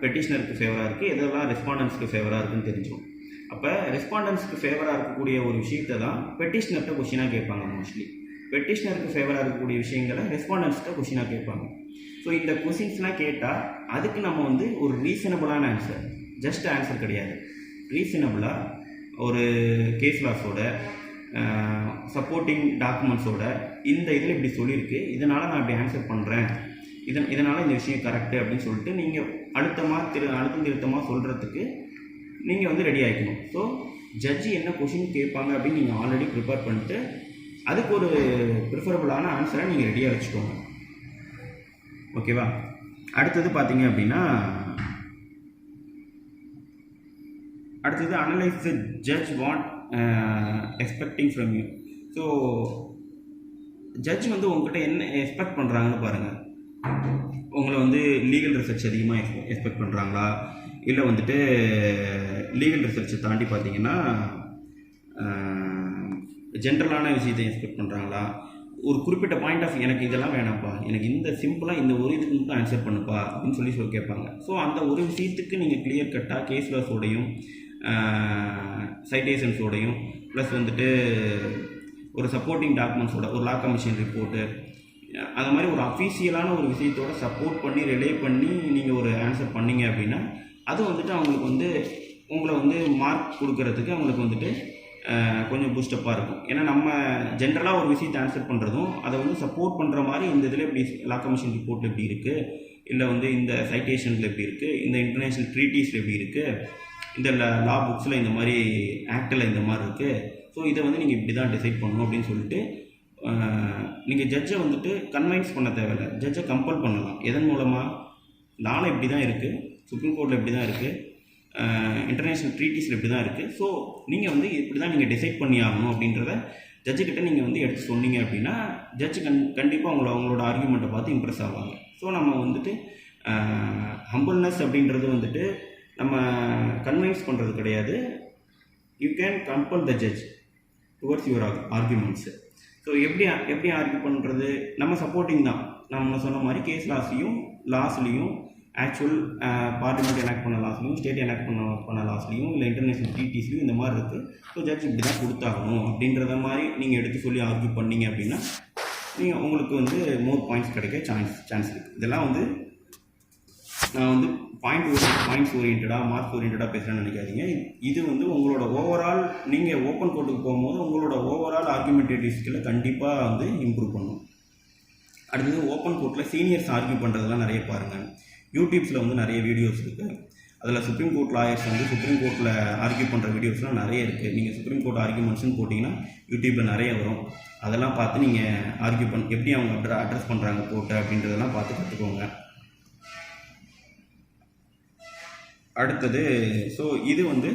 பெட்டிஷனருக்கு ஃபேவராக இருக்குது, எதெல்லாம் ரெஸ்பாண்டன்ஸுக்கு ஃபேவராக இருக்குதுன்னு தெரிஞ்சிடும். அப்போ ரெஸ்பாண்டன்ஸுக்கு ஃபேவராக இருக்கக்கூடிய ஒரு விஷயத்தை தான் பெட்டிஷனர்கிட்ட கொஷினாக கேட்பாங்க. மோஸ்ட்லி பெட்டிஷனருக்கு ஃபேவராக இருக்கக்கூடிய விஷயங்களை ரெஸ்பாண்டன்ஸ்கிட்ட கொஷினாக கேட்பாங்க. ஸோ இந்த கொஷின்ஸ்லாம் கேட்டால் அதுக்கு நம்ம வந்து ஒரு ரீசனபிளான ஆன்சர், ஜஸ்ட் ஆன்சர் கிடையாது, ரீசனபிளாக ஒரு கேஸ் லாஸோட சப்போர்ட்டிங் டாக்குமெண்ட்ஸோட இந்த இதில் இப்படி சொல்லியிருக்கு, இதனால் நான் இப்படி ஆன்சர் பண்ணுறேன், இதனால் இந்த விஷயம் கரெக்டு அப்படின்னு சொல்லிட்டு நீங்கள் அழுத்தம் திருத்தமாக சொல்கிறதுக்கு நீங்கள் வந்து ரெடி ஆகிக்கணும். ஸோ ஜட்ஜி என்ன கொஷின் கேட்பாங்க அப்படின்னு நீங்கள் ஆல்ரெடி ப்ரிப்பேர் பண்ணிட்டு அதுக்கு ஒரு ப்ரிஃபரபுளான ஆன்சரை நீங்கள் ரெடியாக வச்சுக்கோங்க. ஓகேவா? அடுத்தது பார்த்தீங்க அப்படின்னா, அடுத்தது analyse the judge what expecting from you. So judge வந்து உங்கள்கிட்ட என்ன எக்ஸ்பெக்ட் பண்ணுறாங்கன்னு பாருங்கள். உங்களை வந்து லீகல் ரிசர்ச் அதிகமாக எக்ஸ்பெக்ட் பண்ணுறாங்களா, இல்லை வந்துட்டு லீகல் ரிசர்ச்சை தாண்டி பார்த்தீங்கன்னா ஜென்ரலான விஷயத்தை எக்ஸ்பெக்ட் பண்ணுறாங்களா, ஒரு குறிப்பிட்ட பாயிண்ட் ஆஃப் எனக்கு இதெல்லாம் வேணாம்ப்பா, எனக்கு இந்த சிம்பிளாக இந்த ஒரு இதுக்கு மட்டும் ஆன்சர் பண்ணுப்பா அப்படின்னு சொல்லி கேட்பாங்க. ஸோ அந்த ஒரு விஷயத்துக்கு நீங்கள் கிளியர் கட்டாக கேஸ் லாஸோடையும் சைட்டேஷன்ஸோடையும் ப்ளஸ் வந்துட்டு ஒரு சப்போர்ட்டிங் டாக்குமெண்ட்ஸோட ஒரு லா கமிஷன் ரிப்போர்ட்டு அந்த மாதிரி ஒரு அஃபீஷியலான ஒரு விஷயத்தோட சப்போர்ட் பண்ணி ரிலே பண்ணி நீங்கள் ஒரு ஆன்சர் பண்ணீங்க அப்படின்னா அது வந்துட்டு அவங்களுக்கு வந்து உங்களை வந்து மார்க் கொடுக்கறதுக்கு அவங்களுக்கு வந்துட்டு கொஞ்சம் பூஸ்டப்பாக இருக்கும். ஏன்னா நம்ம ஜென்ரலாக ஒரு விஷயத்தை ஆன்சர் பண்ணுறதும் அதை வந்து சப்போர்ட் பண்ணுற மாதிரி இந்த இதில் எப்படி லா கமிஷன் ரிப்போர்ட்டில் எப்படி இருக்குது, இல்லை வந்து இந்த சைட்டேஷனில் எப்படி இருக்குது, இந்த இன்டர்நேஷ்னல் ட்ரீட்டிஸில் எப்படி இருக்குது, இந்த லா புக்ஸில் இந்த மாதிரி ஆக்டில் இந்த மாதிரி இருக்குது, ஸோ இதை வந்து நீங்கள் இப்படி தான் டிசைட் பண்ணணும் அப்படின்னு சொல்லிட்டு நீங்கள் ஜட்ஜை வந்துட்டு கன்வைன்ஸ் பண்ண தேவையில்லை, ஜட்ஜை கம்பல் பண்ணலாம். எதன் மூலமாக? லாவில் இப்படி தான் இருக்குது, சுப்ரீம் கோர்ட்டில் இப்படி தான் இருக்குது, இன்டர்நேஷ்னல் ட்ரீட்டிஸில் இப்படி தான் இருக்குது. ஸோ நீங்கள் வந்து இப்படி தான் நீங்கள் டிசைட் பண்ணி ஆகணும் அப்படின்றத ஜட்ஜுக்கிட்ட நீங்கள் வந்து எடுத்து சொன்னீங்க அப்படின்னா ஜட்ஜு கண்டிப்பாக அவங்களோட ஆர்கியூமெண்ட்டை பார்த்து இம்ப்ரெஸ் ஆவாங்க. ஸோ நம்ம வந்துட்டு ஹம்பிள்னஸ் அப்படின்றது வந்துட்டு நம்ம கன்வின்ஸ் பண்ணுறது கிடையாது. You can compel the judge towards your arguments. So எப்படி ஆர்கியூ பண்ணுறது, நம்ம சப்போர்ட்டிங் தான். நம்ம சொன்ன மாதிரி கேஸ் லாஸ்லேயும் ஆக்சுவல் பார்லிமெண்ட் எனாக்ட் பண்ண லாஸ்லையும் ஸ்டேட் எனாக்ட் பண்ண லாஸ்லையும் இல்லை இன்டர்நேஷ்னல் ட்ரீட்டிஸ்லையும் இந்த மாதிரி இருக்குது. ஸோ ஜட்ஜ் இப்படி தான் கொடுத்தாகணும் அப்படின்றத மாதிரி நீங்கள் எடுத்து சொல்லி ஆர்கியூ பண்ணீங்க அப்படின்னா உங்களுக்கு வந்து மோர் பாயிண்ட்ஸ் கிடைக்க சான்ஸ் இருக்குது. இதெல்லாம் வந்து நான் வந்து பாயிண்ட்ஸ் ஓரியன்டாக மார்க்ஸ் ஓரியன்டாக பேசுகிறேன்னு நினைக்காதீங்க. இது வந்து உங்களோட ஓவரால் நீங்கள் ஓப்பன் கோர்ட்டுக்கு போகும்போது உங்களோட ஓவரால் ஆர்கியூமெண்டேட்டிவ் ஸ்கில்லை கண்டிப்பாக வந்து இம்ப்ரூவ் பண்ணும். அடுத்தது ஓப்பன் கோர்ட்டில் சீனியர்ஸ் ஆர்கியூ பண்ணுறதுலாம் நிறைய பாருங்கள். யூடியூப்ஸில் வந்து நிறைய வீடியோஸ் இருக்குது. அதில் சுப்ரீம் கோர்ட் லாயர்ஸ் வந்து சுப்ரீம் கோர்ட்டில் ஆர்கியூ பண்ணுற வீடியோஸ்லாம் நிறைய இருக்குது. நீங்கள் சுப்ரீம் கோர்ட் ஆர்கியூமெண்ட்ஸ்னு போட்டிங்கன்னா யூடியூப்பில் நிறைய வரும். அதெல்லாம் பார்த்து நீங்கள் ஆர்கியூ எப்படி அவங்க அட்ரஸ் பண்ணுறாங்க கோர்ட்டை அப்படின்றதெல்லாம் பார்த்து கற்றுக்கோங்க. அடுத்தது ஸோ இது வந்து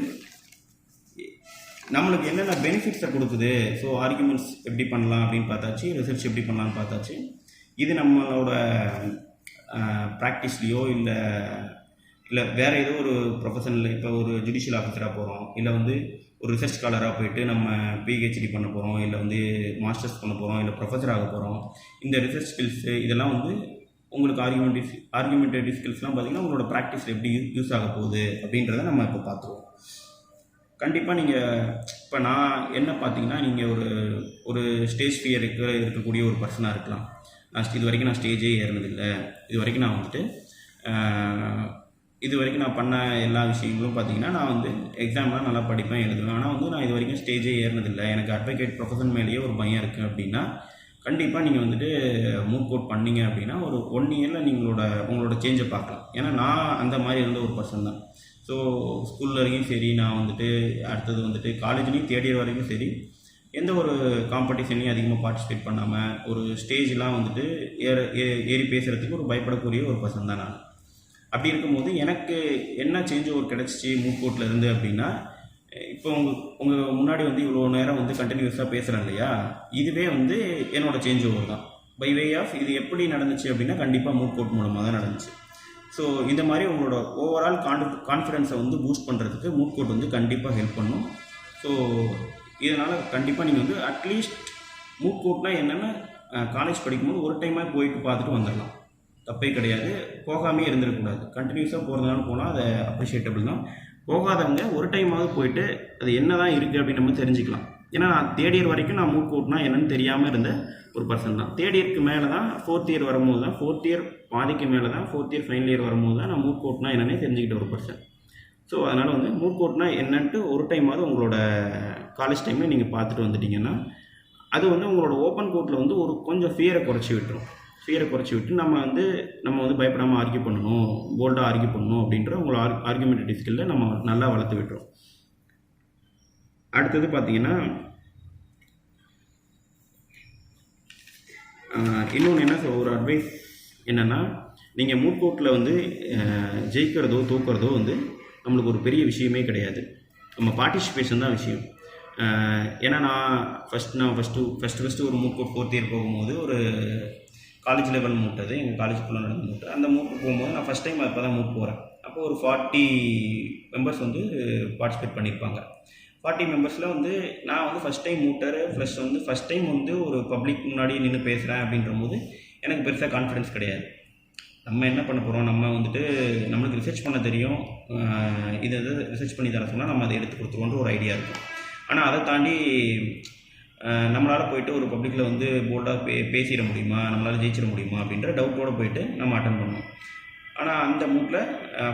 நம்மளுக்கு என்னென்ன பெனிஃபிட்ஸை கொடுக்குது. ஸோ ஆர்கியூமெண்ட்ஸ் எப்படி பண்ணலாம் அப்படின்னு பார்த்தாச்சு, ரிசர்ச் எப்படி பண்ணலான்னு பார்த்தாச்சு. இது நம்மளோட ப்ராக்டிஸ்லேயோ இல்லை வேறு ஏதோ ஒரு ப்ரொஃபஷனில் இப்போ ஒரு ஜுடிஷியல் ஆஃபீஸராக போகிறோம், இல்லை வந்து ஒரு ரிசர்ச் ஸ்காலராக போயிட்டு நம்ம பிஹெச்டி பண்ண போகிறோம், இல்லை வந்து மாஸ்டர்ஸ் பண்ண போகிறோம், இல்லை ப்ரொஃபஸர் ஆக போகிறோம். இந்த ரிசர்ச் ஸ்கில்ஸு இதெல்லாம் வந்து உங்களுக்கு ஆர்கியூமெண்டேட்டிவ் ஸ்கில்ஸ்லாம் பார்த்திங்கன்னா உங்களோட ப்ராக்டிஸில் எப்படி யூஸ் ஆக போகுது அப்படின்றத நம்ம இப்போ பார்த்துருவோம். கண்டிப்பாக நீங்கள் இப்போ நான் என்ன பார்த்தீங்கன்னா நீங்கள் ஒரு ஸ்டேஜ் ஃபியர் இருக்கக்கூடிய ஒரு பர்சனாக இருக்கலாம். இது வரைக்கும் நான் ஸ்டேஜே ஏறினதில்லை, இது வரைக்கும் நான் பண்ண எல்லா விஷயங்களும் பார்த்திங்கன்னா நான் வந்து எக்ஸாம்லாம் நல்லா படிப்பேன், எழுதுவேன். ஆனால் வந்து நான் இது வரைக்கும் ஸ்டேஜே ஏறினதில்லை, எனக்கு அட்வொகேட் ப்ரொஃபஷன் மேலேயே ஒரு பயம் இருக்குது அப்படின்னா கண்டிப்பாக நீங்கள் வந்துட்டு மூவ் கோட் பண்ணிங்க அப்படின்னா ஒரு 1 இயரில் உங்களோட சேஞ்சை பார்க்கலாம். ஏன்னா நான் அந்த மாதிரி இருந்த ஒரு பர்சன் தான். ஸோ ஸ்கூலில் வரைக்கும் சரி, நான் வந்துட்டு அடுத்தது வந்துட்டு காலேஜ்லேயும் 3rd இயர் வரைக்கும் சரி, எந்த ஒரு காம்படிஷன்லையும் அதிகமாக பார்ட்டிசிபேட் பண்ணாமல் ஒரு ஸ்டேஜ்லாம் வந்துட்டு ஏறி பேசுகிறதுக்கு ஒரு பயப்படக்கூடிய ஒரு பர்சன் தான் நான். அப்படி இருக்கும்போது எனக்கு என்ன சேஞ்ச் ஓவர் கிடச்சிச்சு மூவ் கோர்ட்டில் இருந்து அப்படின்னா, இப்போ உங்கள் முன்னாடி வந்து இவ்வளோ நேரம் வந்து கண்டினியூஸாக பேசுகிறேன் இல்லையா, இதுவே வந்து என்னோடய சேஞ்ச் ஓவர் தான். பை வே ஆஃப் இது எப்படி நடந்துச்சு அப்படின்னா கண்டிப்பாக மூவ் கோர்ட் மூலமாக தான் நடந்துச்சு. ஸோ இந்த மாதிரி உங்களோட ஓவரால் கான்ஃபிடென்ஸை வந்து பூஸ்ட் பண்ணுறதுக்கு மூவ் கோர்ட் வந்து கண்டிப்பாக ஹெல்ப் பண்ணும். ஸோ இதனால் கண்டிப்பாக நீங்கள் வந்து அட்லீஸ்ட் மூவ் கோர்ட்னால் என்னென்னா காலேஜ் படிக்கும்போது ஒரு டைமாக போயிட்டு பார்த்துட்டு வந்துடலாம், தப்பே கிடையாது. போகாமே இருந்துடக்கூடாது. கண்டினியூஸாக போகிறதுனால போனால் அதை அப்ரிஷியேட்டபிள் தான். போகாதவங்க ஒரு டைமாவது போயிட்டு அது என்ன தான் இருக்குது அப்படின்னு நம்ம தெரிஞ்சுக்கலாம். ஏன்னா நான் 3rd இயர் வரைக்கும் நான் மூவ் கோர்ட்னா என்னென்னு தெரியாமல் இருந்த ஒரு பர்சன் தான். 3rd இயருக்கு மேலே தான் 4th இயர் வரும்போது தான், 4th இயர் பாதிக்கு மேலே தான் 4th இயர் ஃபைனல் இயர் வரும்போது தான் நான் மூவ் கோர்ட்னா என்னென்னே தெரிஞ்சுக்கிட்ட ஒரு பர்சன். ஸோ அதனால் வந்து மூவ் கோர்ட்னா என்னன்ட்டு ஒரு டைமாவது உங்களோட காலேஜ் டைமில் நீங்கள் பார்த்துட்டு வந்துட்டிங்கன்னா அது வந்து உங்களோட ஓப்பன் கோர்ட்டில் வந்து ஒரு கொஞ்சம் ஃபியரை குறைச்சி விட்டு நம்ம வந்து பயப்படாமல் ஆர்கியூ பண்ணணும், போல்டாக ஆர்கியூ பண்ணணும் அப்படின்ற உங்களோட ஆர்கியூமெண்டேட்டிவ் ஸ்கில்லை நம்ம நல்லா வளர்த்து விட்டுரும். அடுத்தது பார்த்தீங்கன்னா இன்னொன்று என்ன ஒரு அட்வைஸ் என்னென்னா, நீங்கள் மூவ் கோர்ட்டில் வந்து ஜெயிக்கிறதோ தோக்கிறதோ வந்து நம்மளுக்கு ஒரு பெரிய விஷயமே கிடையாது. நம்ம பார்ட்டிசிபேஷன் தான் விஷயம். ஏன்னா நான் ஃபஸ்ட்டு ஒரு மூவ் கோர்ட் 4th இயர் போகும்போது ஒரு காலேஜ் லெவல் மூட்டது எங்கள் காலேஜுக்குள்ளே நடந்த மூட்டை. அந்த மூட்டு போகும்போது நான் ஃபஸ்ட் டைம் இப்போ தான் மூவ் போகிறேன். அப்போ ஒரு 40 மெம்பர்ஸ் வந்து பார்ட்டிசிபேட் பண்ணியிருப்பாங்க. 40 மெம்பர்ஸில் வந்து நான் வந்து ஃபஸ்ட் டைம் மூட்டர் ப்ளஸ் வந்து ஃபஸ்ட் டைம் வந்து ஒரு பப்ளிக் முன்னாடி நின்று பேசுகிறேன் அப்படின்ற போது எனக்கு பெருசாக கான்ஃபிடன்ஸ் கிடையாது. நம்ம என்ன பண்ண போகிறோம், நம்ம வந்துட்டு நம்மளுக்கு ரிசர்ச் பண்ண தெரியும், இதை ரிசர்ச் பண்ணி தர சொன்னால் நம்ம அதை எடுத்து கொடுத்துருவோன்ற ஒரு ஐடியா இருக்கும். ஆனால் அதை தாண்டி நம்மளால் போய்ட்டு ஒரு பப்ளிக்கில் வந்து போல்டாக பேசிட முடியுமா, நம்மளால் ஜெயிச்சிட முடியுமா அப்படின்ற டவுட்டோடு போய்ட்டு நம்ம அட்டன் பண்ணோம். ஆனால் அந்த மூட்டில்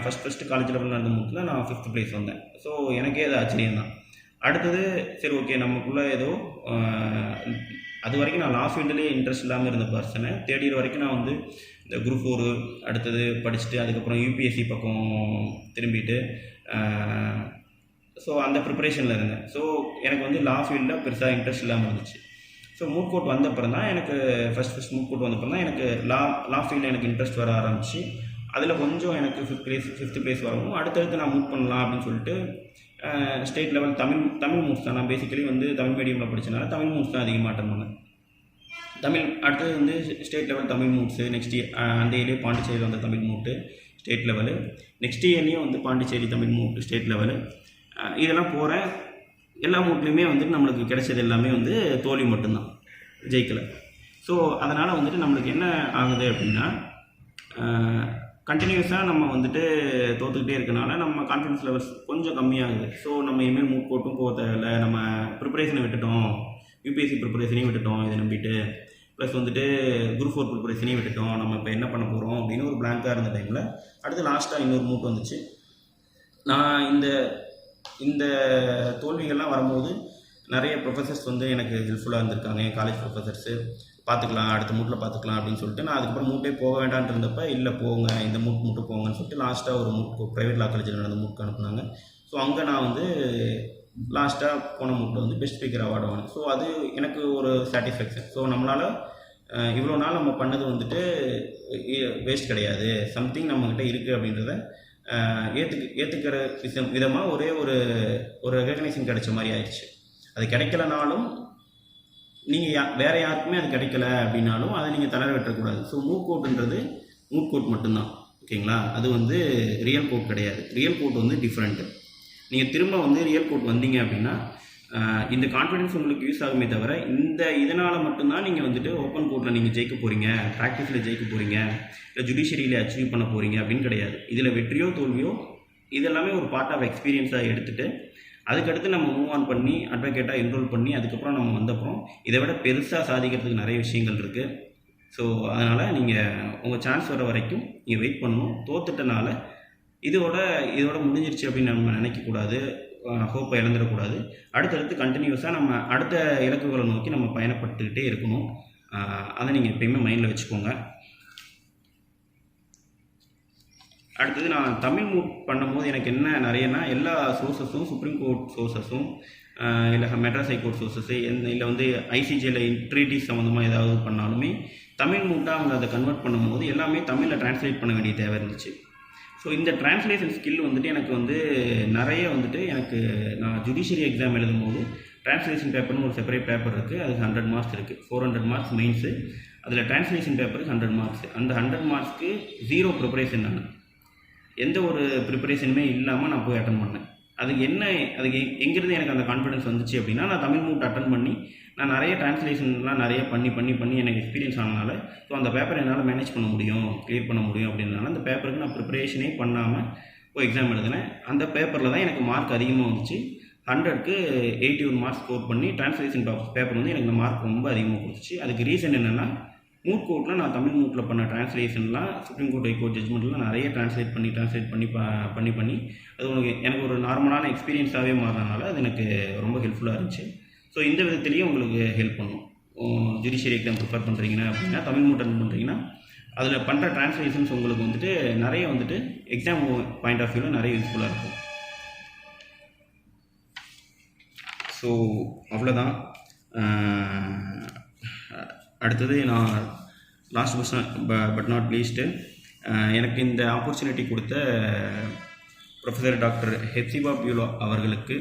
ஃபஸ்ட்டு காலேஜ் லெவலில் நடந்த மூட்டில் நான் 5th பிளேஸ் வந்தேன். ஸோ எனக்கே அது ஆச்சரியம் தான். அடுத்தது சரி ஓகே, நமக்குள்ளே ஏதோ அது வரைக்கும் நான் லா ஃபீல்டுலேயே இன்ட்ரெஸ்ட் இல்லாமல் இருந்த பர்சனை 3rd இயர் வரைக்கும் நான் வந்து இந்த குரூப் 4 அடுத்தது படிச்சுட்டு அதுக்கப்புறம் யூபிஎஸ்சி பக்கம் திரும்பிட்டு ஸோ அந்த ப்ரிப்பரேஷனில் இருந்தேன். ஸோ எனக்கு வந்து லா ஃபீல்டில் பெருசாக இன்ட்ரெஸ்ட் இல்லாமல் இருந்துச்சு. ஸோ மூவ் கோர்ட் வந்தப்பறம் தான் எனக்கு ஃபஸ்ட் மூவ் கோர்ட் வந்தப்பறம் தான் எனக்கு லா ஃபீல்டில் எனக்கு இன்ட்ரெஸ்ட் வர ஆரம்பிச்சு. அதில் கொஞ்சம் எனக்கு ஃபிஃப்த் ப்ளேஸ் வரவும் அடுத்தடுத்து நான் மூவ் பண்ணலாம் அப்படின்னு சொல்லிட்டு ஸ்டேட் லெவல் தமிழ் மூவ்ஸ் தான். நான் பேசிக்கலி வந்து தமிழ் மீடியமில் படித்தனால தமிழ் மூவ்ஸ் தான் அதிகமாக அட்டன் பண்ணேன். அடுத்தது வந்து state level Tamil moves, next அந்த இயர்லேயே பாண்டிச்சேரியில் வந்த தமிழ் மூவ்ட்டு ஸ்டேட் லெவலு, நெக்ஸ்ட் இயர்லேயும் வந்து பாண்டிச்சேரி தமிழ் மூவ்ட்டு ஸ்டேட் லெவலு. இதெல்லாம் போகிறேன். எல்லா மூவ்ட்லேயுமே வந்துட்டு நம்மளுக்கு கிடைச்சது எல்லாமே வந்து தோல்வி மட்டும்தான், ஜெயிக்கலை. ஸோ அதனால் வந்துட்டு நம்மளுக்கு என்ன ஆகுது அப்படின்னா, கண்டினியூஸாக நம்ம வந்துட்டு தோற்றுக்கிட்டே இருக்கனால நம்ம கான்ஃபிடன்ஸ் லெவல்ஸ் கொஞ்சம் கம்மியாகுது. ஸோ நம்ம இனிமேல் மூவ் போட்டும் போக தேவையில்லை, நம்ம ப்ரிப்பரேஷனை விட்டுட்டோம், யூபிஎஸ்சி ப்ரிப்பரேஷனையும் விட்டுட்டோம், இதை நம்பிட்டு ப்ளஸ் வந்துட்டு குரூப் 4 ப்ரிப்பரேஷனையும் விட்டுட்டோம், நம்ம இப்போ என்ன பண்ண போகிறோம் அப்படின்னு ஒரு பிளாங்காக இருந்த டைமில் அடுத்து லாஸ்ட்டாக இன்னொரு மூட் வந்துச்சு. நான் இந்த தோல்விகள்லாம் வரும்போது நிறைய ப்ரொஃபஸர்ஸ் வந்து எனக்கு ஹெல்ப்ஃபுல்லாக இருந்திருக்காங்க. என் காலேஜ் ப்ரொஃபஸர்ஸு பார்த்துக்கலாம், அடுத்த மூட்டில் பார்த்துக்கலாம் அப்படின்னு சொல்லிட்டு நான் அதுக்கப்புறம் மூட்டே போக வேண்டான்னு இருந்தப்போ இல்லை போங்க, இந்த மட்டும் போங்கன்னு சொல்லிட்டு லாஸ்ட்டாக ஒரு ப்ரைவேட் லா காலேஜில் நடந்த மூட்டுக்கு அனுப்புனாங்க. ஸோ அங்கே நான் வந்து லாஸ்ட்டாக போன மூட்டில் வந்து பெஸ்ட் ஸ்பீக்கர் அவார்டு வாங்கினேன். ஸோ அது எனக்கு ஒரு சாட்டிஸ்ஃபேக்ஷன். ஸோ நம்மளால் இவ்வளோ நாள் நம்ம பண்ணது வந்துட்டு வேஸ்ட் கிடையாது, சம்திங் நம்மக்கிட்ட இருக்குது அப்படின்றத ஏற்றுக்கிற விதமாக ஒரே ஒரு ரெகக்னைசேஷன் கிடைச்ச மாதிரி ஆயிடுச்சு. அது கிடைக்கலனாலும் நீங்கள் வேறு யாருக்குமே அது கிடைக்கல அப்படின்னாலும் அதை நீங்கள் தளர விட்டுறக்கூடாது. ஸோ மூவ் கோட் மட்டும்தான், ஓகேங்களா? அது வந்து ரியல் கோட் கிடையாது. ரியல் கோட் வந்து டிஃப்ரெண்ட்டு. நீங்கள் திரும்ப வந்து ரியல் கோட் வந்தீங்க அப்படின்னா இந்த கான்ஃபிடன்ஸ் உங்களுக்கு யூஸ் ஆகுமே தவிர இதனால் மட்டும்தான் நீங்கள் வந்துட்டு ஓப்பன் கோர்ட்டில் நீங்கள் ஜெயிக்க போகிறீங்க, ப்ராக்டிஸில் ஜெயிக்க போகிறீங்க, இல்லை ஜுடிஷியரியில் அச்சீவ் பண்ண போகிறீங்க அப்படின்னு கிடையாது. இதில் வெற்றியோ தோல்வியோ இதெல்லாமே ஒரு பார்ட் ஆஃப் எக்ஸ்பீரியன்ஸாக எடுத்துகிட்டு அதுக்கடுத்து நம்ம மூவ் ஆன் பண்ணி அட்வொகேட்டாக என்ரோல் பண்ணி அதுக்கப்புறம் நம்ம வந்தப்புறம் இதை விட பெருசாக சாதிக்கிறதுக்கு நிறைய விஷயங்கள் இருக்குது. ஸோ அதனால் நீங்கள் உங்கள் சான்ஸ் வர வரைக்கும் நீங்கள் வெயிட் பண்ணணும். தோத்துட்டனால இதோட முடிஞ்சிருச்சு அப்படின்னு நம்ம நினைக்கக்கூடாது, ஹோப்பை இழந்துடக்கூடாது. அடுத்தடுத்து கண்டினியூஸாக நம்ம அடுத்த இலக்குகளை நோக்கி நம்ம பயணப்பட்டுக்கிட்டே இருக்கணும். அதை நீங்கள் எப்பயுமே மைண்டில் வச்சுக்கோங்க. அடுத்தது நான் தமிழ் மூவ் பண்ணும்போது எனக்கு என்ன நிறையனா எல்லா சோர்ஸஸும் சுப்ரீம் கோர்ட் சோர்ஸஸும் இல்லை மெட்ராஸ் ஹைகோர்ட் சோர்ஸஸு இல்லை வந்து ஐசிஜியில் ட்ரீட்டிஸ் சம்மந்தமாக ஏதாவது பண்ணாலுமே தமிழ் மூட்டாக அவங்க அதை கன்வெர்ட் பண்ணும்போது எல்லாமே தமிழில் ட்ரான்ஸ்லேட் பண்ண வேண்டிய தேவை இருந்துச்சு. ஸோ இந்த ட்ரான்ஸ்லேஷன் ஸ்கில் வந்துட்டு எனக்கு வந்து நிறைய வந்துட்டு நான் ஜுடிஷியரி எக்ஸாம் எழுதும்போது ட்ரான்ஸ்லேஷன் பேப்பர்னு ஒரு செப்பரேட் பேப்பர் இருக்குது. அதுக்கு 100 மார்க்ஸ் இருக்குது. 400 மார்க்ஸ் மெயின்ஸு, அதில் ட்ரான்ஸ்லேஷன் பேப்பருக்கு 100 மார்க்ஸ். அந்த 100 மார்க்ஸ்க்கு 0 ப்ரிப்பரேஷன். நான் எந்த ஒரு ப்ரிப்பரேஷனுமே இல்லாமல் நான் போய் அட்டன் பண்ணேன். அதுக்கு எங்கேருந்து எனக்கு அந்த கான்ஃபிடன்ஸ் வந்துச்சு அப்படின்னா, நான் தமிழ் மூட் அட்டன் பண்ணி நான் நிறைய ட்ரான்ஸ்லேஷன்லாம் நிறைய பண்ணி எனக்கு எக்ஸ்பீரியன்ஸ் ஆனதுனால ஸோ அந்த பேப்பரை என்னால் மேனேஜ் பண்ண முடியும், கிளியர் பண்ண முடியும் அப்படின்றனால அந்த பேப்பருக்கு நான் ப்ரிப்பரேஷனே பண்ணாமல் போய் எக்ஸாம் எழுதினேன். அந்த பேப்பரில் தான் எனக்கு மார்க் அதிகமாக வந்துச்சு. 100க்கு 81 மார்க்ஸ் ஸ்கோர் பண்ணி ட்ரான்ஸ்லேஷன் பேப்பர் வந்து எனக்கு இந்த மார்க் ரொம்ப அதிகமாக கொடுத்துச்சு. அதுக்கு ரீசன் என்னென்னா, மூட் கோர்ட்டில் நான் தமிழ் மூட்டில் பண்ண ட்ரான்ஸ்லேஷன்லாம் சுப்ரீம் கோர்ட் ஹைகோர்ட் ஜட்ஜ்மெண்ட்லாம் நிறைய ட்ரான்ஸ்லேட் பண்ணி அது எனக்கு ஒரு நார்மலான எக்ஸ்பீரியன்ஸாகவே மாறினால அது எனக்கு ரொம்ப ஹெல்ப்ஃபுல்லாக இருந்துச்சு. ஸோ இந்த விதத்துலேயும் உங்களுக்கு ஹெல்ப் பண்ணும். ஜுடிஷியரி எக்ஸாம் ப்ரிப்பேர் பண்ணுறீங்கன்னா அப்படின்னா தமிழ் மூட் அட்டன் பண்ணுறீங்கன்னா அதில் பண்ணுற ட்ரான்ஸ்லேஷன்ஸ் உங்களுக்கு வந்துட்டு நிறைய வந்துட்டு எக்ஸாம் பாயிண்ட் ஆஃப் வியூவில் நிறைய யூஸ்ஃபுல்லாக இருக்கும். ஸோ அவ்வளோதான். அடுத்தது நான் லாஸ்ட் பட் நாட் லீஸ்ட்டு எனக்கு இந்த ஆப்பர்ச்சுனிட்டி கொடுத்த ப்ரொஃபஸர் டாக்டர் ஹெப்சிபா பியூலோ அவர்களுக்கு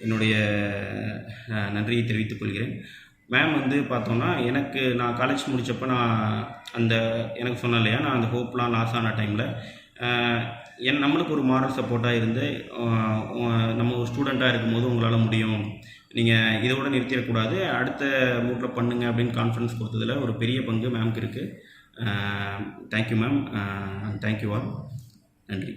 என்னுடைய நன்றியை தெரிவித்துக் கொள்கிறேன். மேம் வந்து பார்த்தோன்னா நான் காலேஜ் முடித்தப்போ எனக்கு சொன்னேன் இல்லையா, நான் அந்த ஹோப்லாம் லாஸ் ஆன டைமில் நம்மளுக்கு ஒரு மாரல் சப்போர்ட்டாக இருந்து நம்ம ஒரு ஸ்டூடெண்ட்டாக இருக்கும்போது உங்களால் முடியும், நீங்கள் இதோட நிறுத்திடக்கூடாது, அடுத்த மூட்டில் பண்ணுங்க அப்படின்னு கான்ஃபிடன்ஸ் கொடுத்ததில் ஒரு பெரிய பங்கு மேம்க்கு இருக்குது. Thank you ma'am, thank you all. நன்றி.